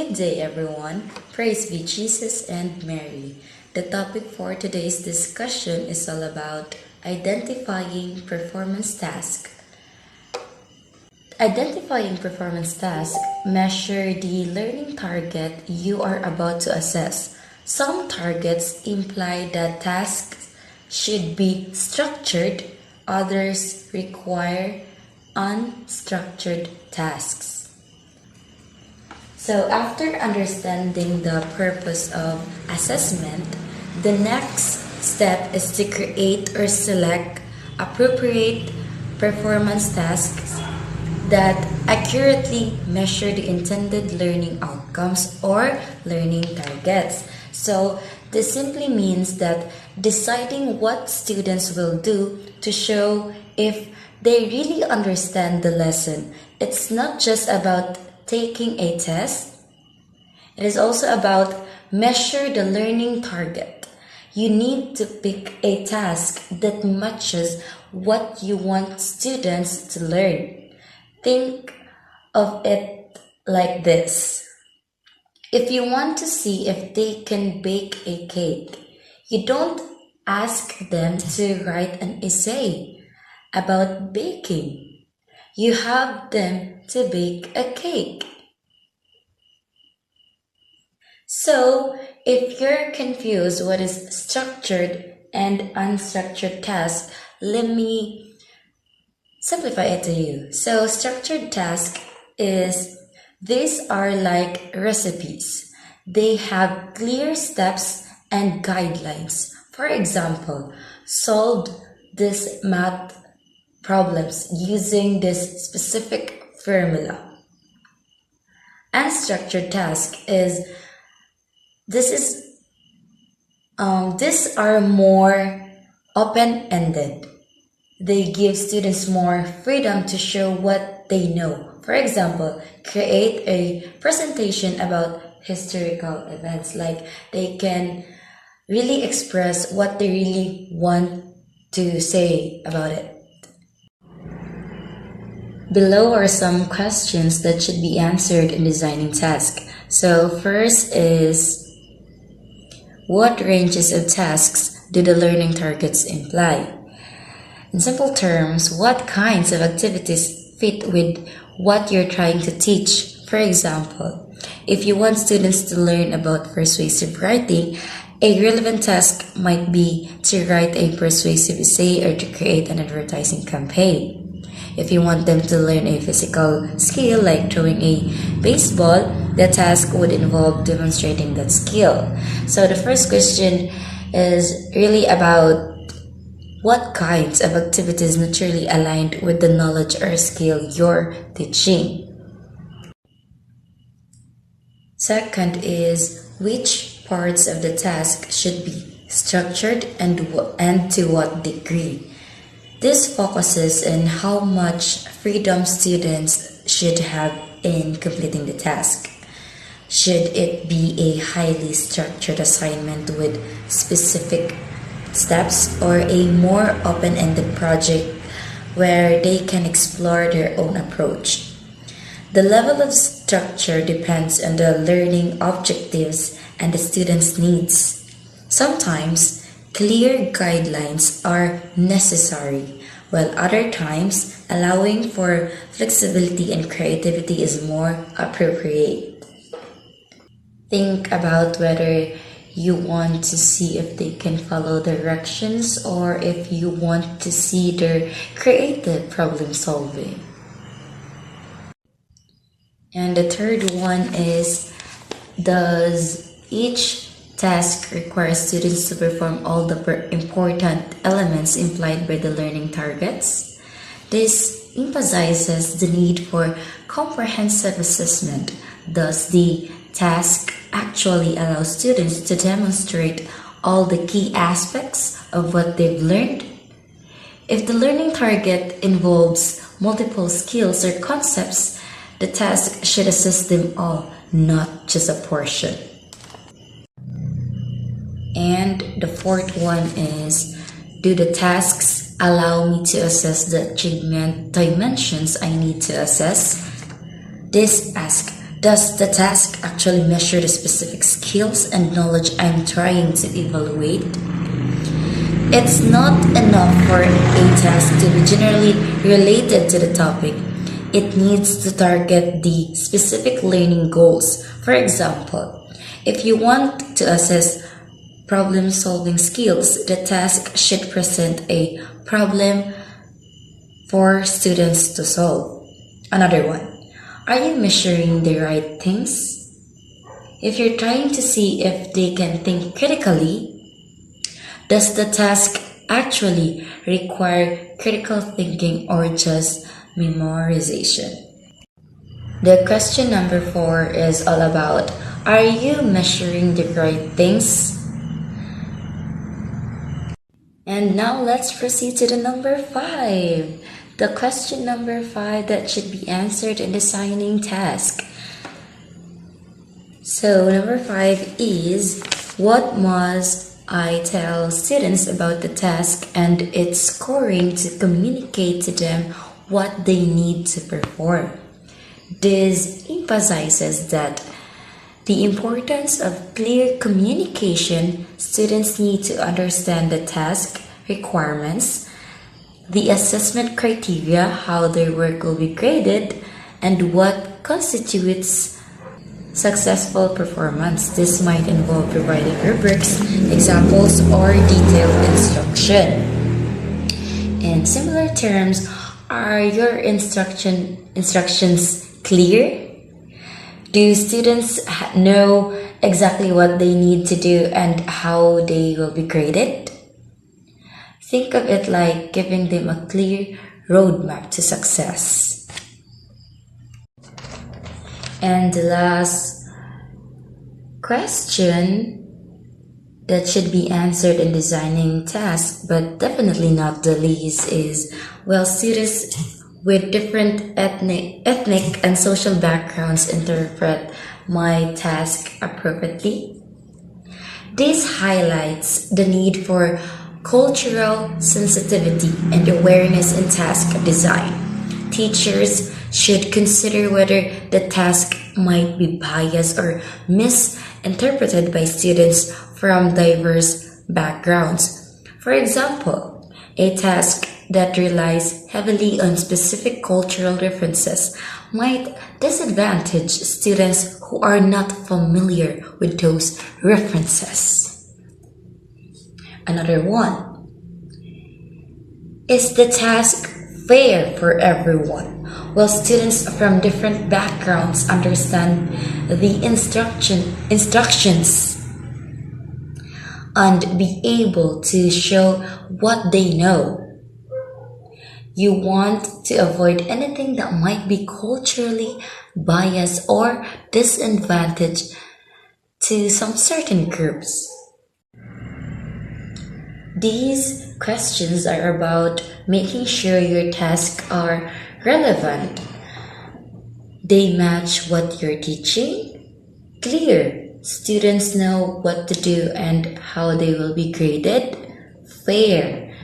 Good day, everyone. Praise be Jesus and Mary. The topic for today's discussion is all about identifying performance tasks. Identifying performance tasks measure the learning target you are about to assess. Some targets imply that tasks should be structured, others require unstructured tasks. So, after understanding the purpose of assessment, the next step is to create or select appropriate performance tasks that accurately measure the intended learning outcomes or learning targets. So, this simply means that deciding what students will do to show if they really understand the lesson. It's not just about taking a test, it is also about measure the learning target. You need to pick a task that matches what you want students to learn. Think of it like this. If you want to see if they can bake a cake, you don't ask them to write an essay about baking. You have them to bake a cake. So, if you're confused what is structured and unstructured tasks, let me simplify it to you. So, structured task is these are like recipes. They have clear steps and guidelines. For example, solve this math problems using this specific formula. Unstructured task is these are more open-ended. They give students more freedom to show what they know. For example, create a presentation about historical events. Like they can really express what they really want to say about it. Below are some questions that should be answered in designing tasks. So first is, what ranges of tasks do the learning targets imply? In simple terms, what kinds of activities fit with what you're trying to teach? For example, if you want students to learn about persuasive writing, a relevant task might be to write a persuasive essay or to create an advertising campaign. If you want them to learn a physical skill like throwing a baseball, the task would involve demonstrating that skill. So the first question is really about what kinds of activities naturally aligned with the knowledge or skill you're teaching. Second is which parts of the task should be structured and to what degree. This focuses on how much freedom students should have in completing the task. Should it be a highly structured assignment with specific steps or a more open-ended project where they can explore their own approach? The level of structure depends on the learning objectives and the student's needs. Sometimes, clear guidelines are necessary, while other times, allowing for flexibility and creativity is more appropriate. Think about whether you want to see if they can follow directions or if you want to see their creative problem solving. And the third one is, does each task requires students to perform all the important elements implied by the learning targets? This emphasizes the need for comprehensive assessment. Does the task actually allow students to demonstrate all the key aspects of what they've learned? If the learning target involves multiple skills or concepts, the task should assess them all, not just a portion. And the fourth one is, do the tasks allow me to assess the achievement dimensions I need to assess? This asks, Does the task actually measure the specific skills and knowledge I'm trying to evaluate? It's not enough for a task to be generally related to the topic. It needs to target the specific learning goals. For example, if you want to assess problem solving skills, the task should present a problem for students to solve. Another one. Are you measuring the right things? If you're trying to see if they can think critically, does the task actually require critical thinking or just memorization? The question number 4 is all about, are you measuring the right things? And now let's proceed to the number 5. The question number 5 that should be answered in the signing task. So number 5 is, what must I tell students about the task and its scoring to communicate to them what they need to perform? This emphasizes that the importance of clear communication. Students need to understand the task requirements, the assessment criteria, how their work will be graded, and what constitutes successful performance. This might involve providing rubrics, examples, or detailed instruction. In similar terms, are your instructions clear? Do students know exactly what they need to do and how they will be graded? Think of it like giving them a clear roadmap to success. And the last question that should be answered in designing tasks, but definitely not the least, is, will students with different ethnic and social backgrounds interpret my task appropriately? This highlights the need for cultural sensitivity and awareness in task design. Teachers should consider whether the task might be biased or misinterpreted by students from diverse backgrounds. For example, a task that relies heavily on specific cultural references might disadvantage students who are not familiar with those references. Another one. Is the task fair for everyone? Will students from different backgrounds understand the instructions and be able to show what they know? You want to avoid anything that might be culturally biased or disadvantage to some certain groups. These questions are about making sure your tasks are relevant. They match what you're teaching. Clear. Students know what to do and how they will be graded. Fair.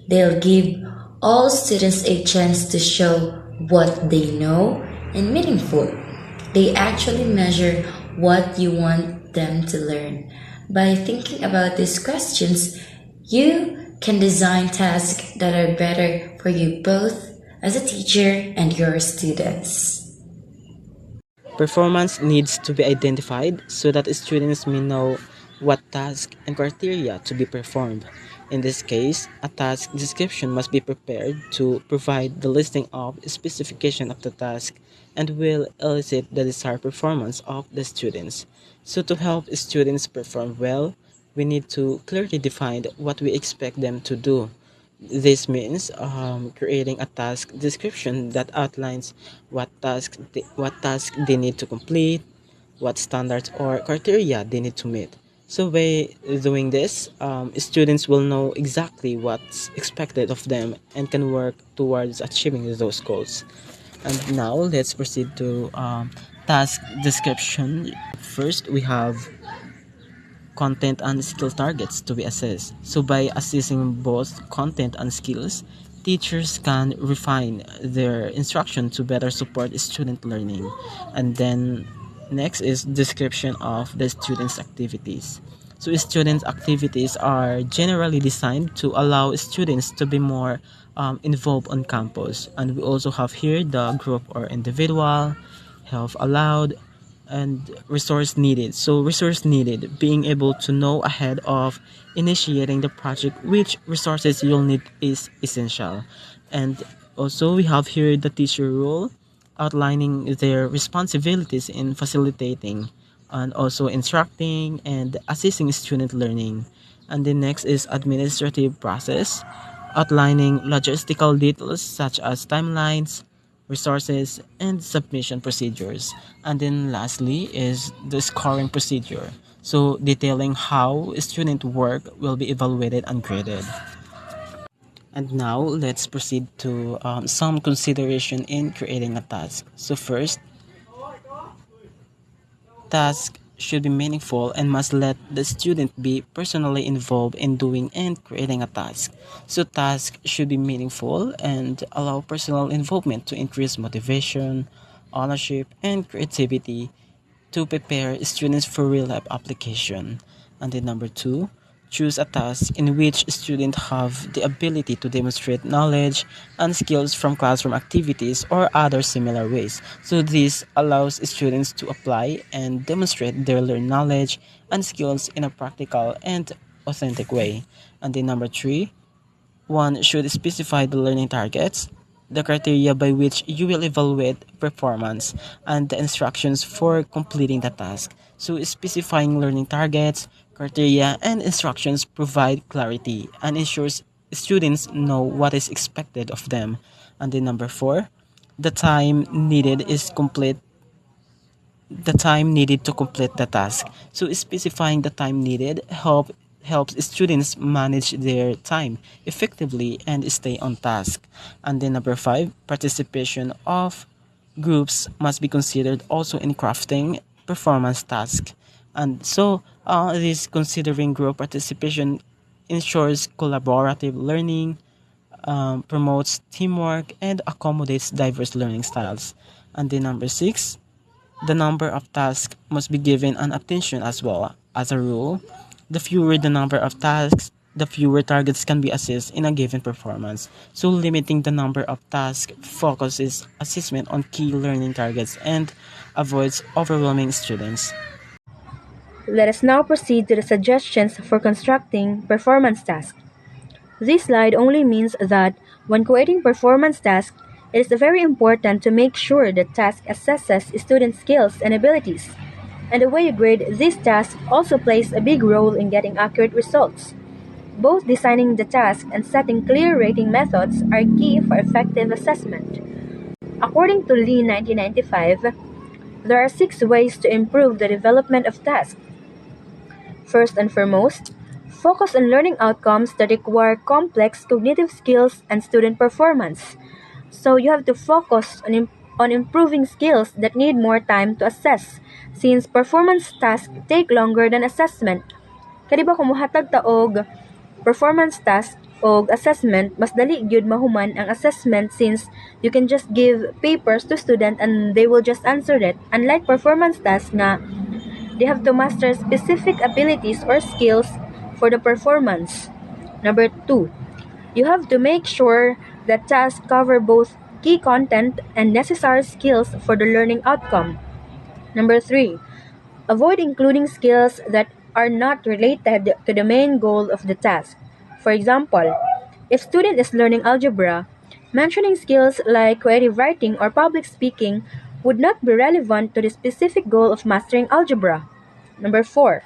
They'll give all students a chance to show what they know. And meaningful. They actually measure what you want them to learn. By thinking about these questions, you can design tasks that are better for you both as a teacher and your students. Performance needs to be identified so that students may know what task and criteria to be performed. In this case, a task description must be prepared to provide the listing of specification of the task and will elicit the desired performance of the students. So to help students perform well, we need to clearly define what we expect them to do. This means creating a task description that outlines what task they need to complete, what standards or criteria they need to meet. So by doing this, students will know exactly what's expected of them and can work towards achieving those goals. And now let's proceed to task description. First, we have content and skill targets to be assessed. So by assessing both content and skills, teachers can refine their instruction to better support student learning. And then Next is description of the students' activities. So students' activities are generally designed to allow students to be more involved on campus. And we also have here the group or individual, help allowed, and resource needed. So resource needed, being able to know ahead of initiating the project which resources you'll need is essential. And also we have here the teacher role, outlining their responsibilities in facilitating and also instructing and assisting student learning. And the next is administrative process, outlining logistical details such as timelines, resources, and submission procedures. And then lastly is the scoring procedure. So detailing how student work will be evaluated and graded. And now let's proceed to some consideration in creating a task. So first, task should be meaningful and must let the student be personally involved in doing and creating a task. So task should be meaningful and allow personal involvement to increase motivation, ownership, and creativity to prepare students for real life application. And then number two, choose a task in which students have the ability to demonstrate knowledge and skills from classroom activities or other similar ways. So this allows students to apply and demonstrate their learned knowledge and skills in a practical and authentic way. And then number three, one should specify the learning targets, the criteria by which you will evaluate performance, and the instructions for completing the task. So, specifying learning targets, criteria, and instructions provide clarity and ensures students know what is expected of them. And then number four, the time needed is complete the time needed to complete the task. So specifying the time needed helps students manage their time effectively and stay on task. And then number five, participation of groups must be considered also in crafting performance task. And so this considering group participation ensures collaborative learning, promotes teamwork, and accommodates diverse learning styles. And then number six, the number of tasks must be given an attention as well. As a rule, the fewer the number of tasks, the fewer targets can be assessed in a given performance. So limiting the number of tasks focuses assessment on key learning targets and avoids overwhelming students. Let us now proceed to the suggestions for constructing performance tasks. This slide only means that when creating performance tasks, it is very important to make sure the task assesses student skills and abilities. And the way you grade this task also plays a big role in getting accurate results. Both designing the task and setting clear rating methods are key for effective assessment. According to Lee 1995, there are 6 ways to improve the development of tasks. First and foremost, focus on learning outcomes that require complex cognitive skills and student performance. So you have to focus on improving skills that need more time to assess, since performance tasks take longer than assessment. Kaya di ba kung muhatag ta og performance task o assessment, mas dali gyud mahuman ang assessment since you can just give papers to student and they will just answer it. Unlike performance task nga they have to master specific abilities or skills for the performance. Number 2, you have to make sure that tasks cover both key content and necessary skills for the learning outcome. Number 3, avoid including skills that are not related to the main goal of the task. For example, if student is learning algebra, mentioning skills like creative writing or public speaking would not be relevant to the specific goal of mastering algebra. Number 4,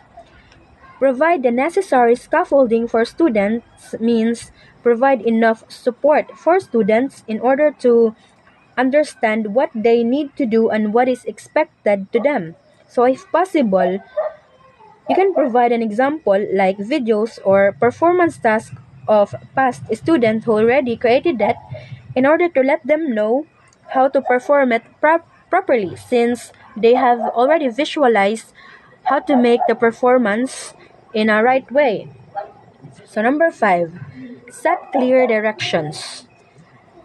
provide the necessary scaffolding for students means provide enough support for students in order to understand what they need to do and what is expected to them. So if possible, you can provide an example like videos or performance tasks of past students who already created that in order to let them know how to perform it properly since they have already visualized how to make the performance in a right way. So number 5, set clear directions.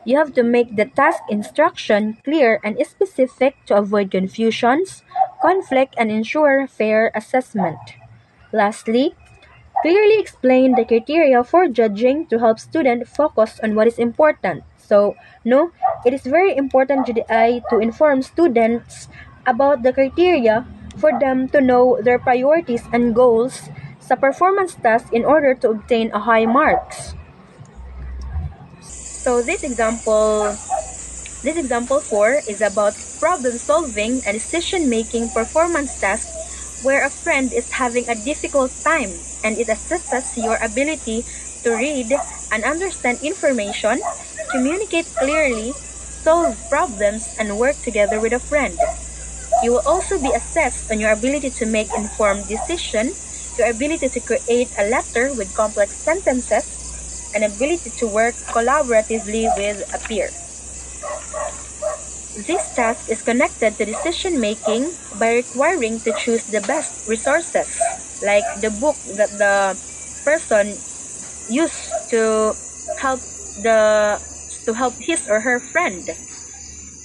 You have to make the task instruction clear and specific to avoid confusions, conflict and ensure fair assessment. Lastly, clearly explain the criteria for judging to help students focus on what is important. So, no, it is very important to inform students about the criteria for them to know their priorities and goals sa performance task in order to obtain a high marks. So this example 4 is about problem solving and decision making performance task where a friend is having a difficult time and it assesses your ability to read and understand information, communicate clearly, solve problems, and work together with a friend. You will also be assessed on your ability to make informed decisions, your ability to create a letter with complex sentences, and ability to work collaboratively with a peer. This task is connected to decision making by requiring to choose the best resources, like the book that the person used to help his or her friend,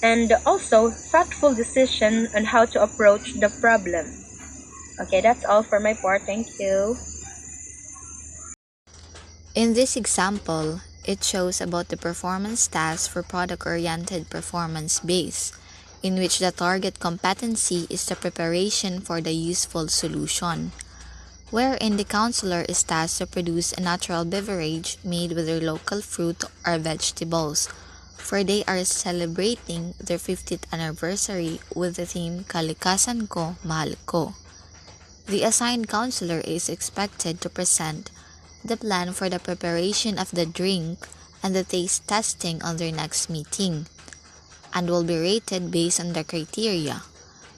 and also thoughtful decision on how to approach the problem. Okay, that's all for my part. Thank you. In this example, it shows about the performance task for product-oriented performance base, in which the target competency is the preparation for the useful solution, wherein the counselor is tasked to produce a natural beverage made with their local fruit or vegetables, for they are celebrating their 50th anniversary with the theme Kalikasan Ko, Mahal Ko. The assigned counselor is expected to present the plan for the preparation of the drink and the taste testing on their next meeting, and will be rated based on the criteria: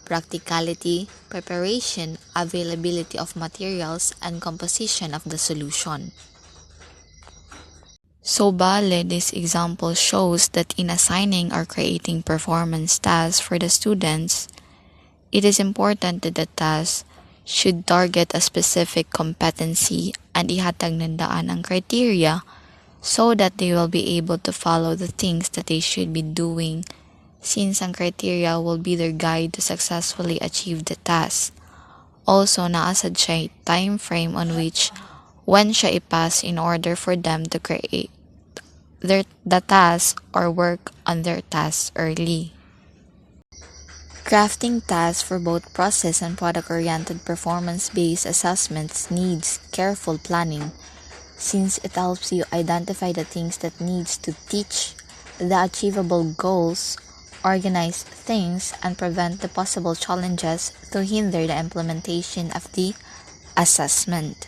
practicality, preparation, availability of materials, and composition of the solution. So bale, this example shows that in assigning or creating performance tasks for the students, it is important that the task should target a specific competency and ihatag ng daan ang criteria so that they will be able to follow the things that they should be doing, since ang criteria will be their guide to successfully achieve the task. Also, naasad siya time frame on which when siya ipass in order for them to create the task or work on their task early. Crafting tasks for both process and product-oriented performance-based assessments needs careful planning, since it helps you identify the things that needs to teach, the achievable goals, organize things, and prevent the possible challenges to hinder the implementation of the assessment.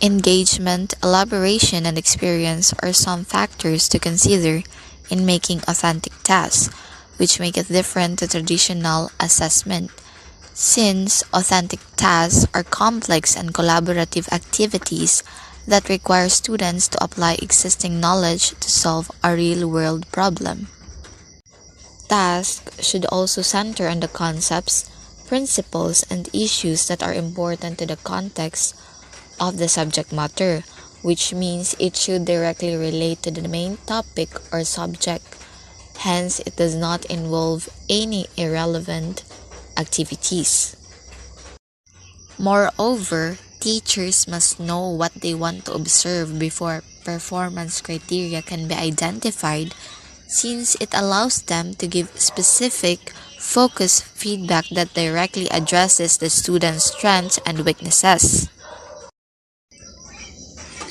Engagement, elaboration, and experience are some factors to consider in making authentic tasks, which make it different to traditional assessment, since authentic tasks are complex and collaborative activities that require students to apply existing knowledge to solve a real-world problem. Tasks should also center on the concepts, principles, and issues that are important to the context of the subject matter, which means it should directly relate to the main topic or subject. Hence, it does not involve any irrelevant activities. Moreover, teachers must know what they want to observe before performance criteria can be identified, since it allows them to give specific, focused feedback that directly addresses the student's strengths and weaknesses.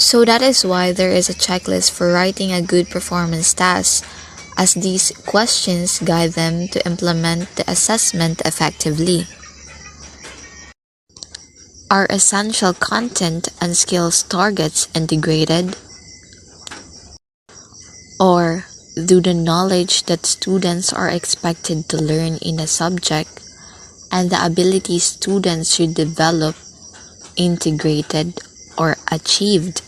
So that is why there is a checklist for writing a good performance task, as these questions guide them to implement the assessment effectively. Are essential content and skills targets integrated? Or do the knowledge that students are expected to learn in a subject and the abilities students should develop integrated or achieved?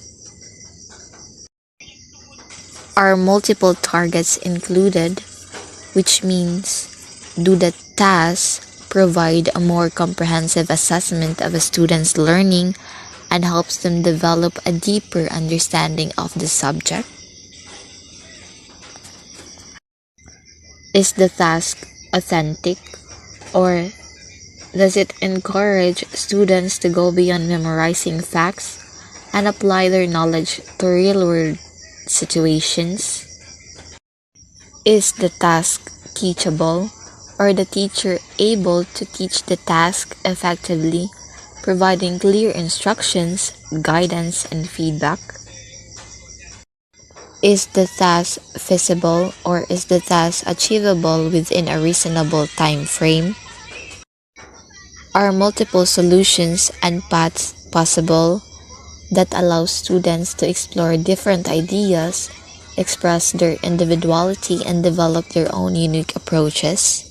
Are multiple targets included, which means do the tasks provide a more comprehensive assessment of a student's learning and helps them develop a deeper understanding of the subject? Is the task authentic, or does it encourage students to go beyond memorizing facts and apply their knowledge to real world situations? Is the task teachable, or the teacher able to teach the task effectively, providing clear instructions, guidance, and feedback? Is the task feasible, or is the task achievable within a reasonable time frame? Are multiple solutions and paths possible that allow students to explore different ideas, express their individuality, and develop their own unique approaches?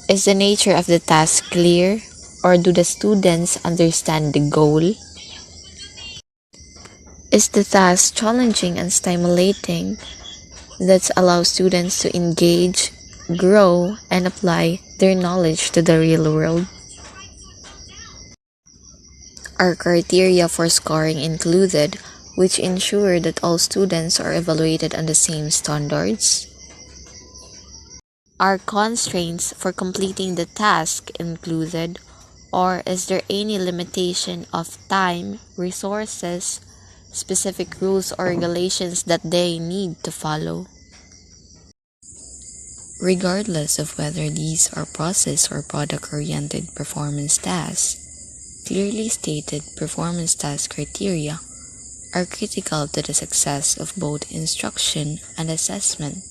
Is the nature of the task clear, or do the students understand the goal? Is the task challenging and stimulating that allows students to engage, grow, and apply their knowledge to the real world? Are criteria for scoring included, which ensure that all students are evaluated on the same standards? Are constraints for completing the task included, or is there any limitation of time, resources, specific rules or regulations that they need to follow? Regardless of whether these are process or product-oriented performance tasks, clearly stated performance task criteria are critical to the success of both instruction and assessment.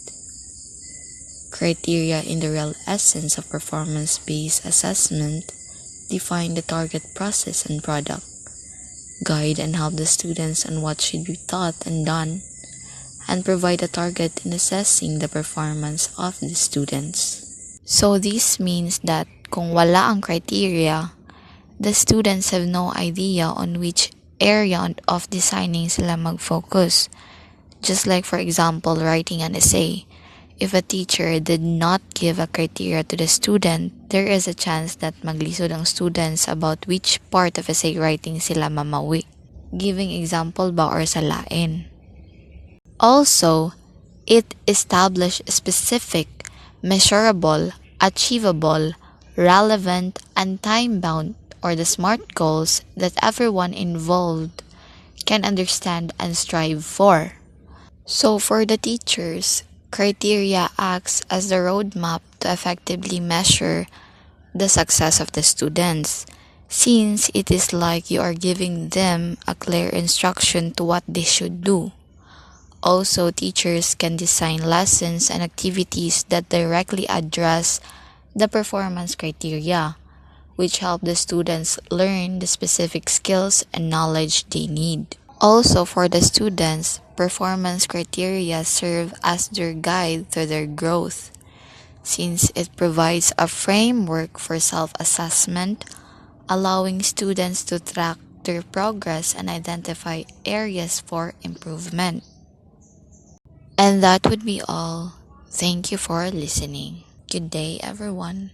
Criteria in the real essence of performance-based assessment define the target process and product, guide and help the students on what should be taught and done, and provide a target in assessing the performance of the students. So this means that kung wala ang criteria, the students have no idea on which area of designing sila mag-focus. Just like for example, writing an essay. If a teacher did not give a criteria to the student, there is a chance that maglisod ang students about which part of essay writing sila mamawi. Giving example ba or salain. Also, it established specific, measurable, achievable, relevant, and time-bound or the SMART goals that everyone involved can understand and strive for. So for the teachers, criteria acts as the roadmap to effectively measure the success of the students, since it is like you are giving them a clear instruction to what they should do. Also, teachers can design lessons and activities that directly address the performance criteria, which help the students learn the specific skills and knowledge they need. Also, for the students, performance criteria serve as their guide to their growth, since it provides a framework for self-assessment, allowing students to track their progress and identify areas for improvement. And that would be all. Thank you for listening. Good day, everyone.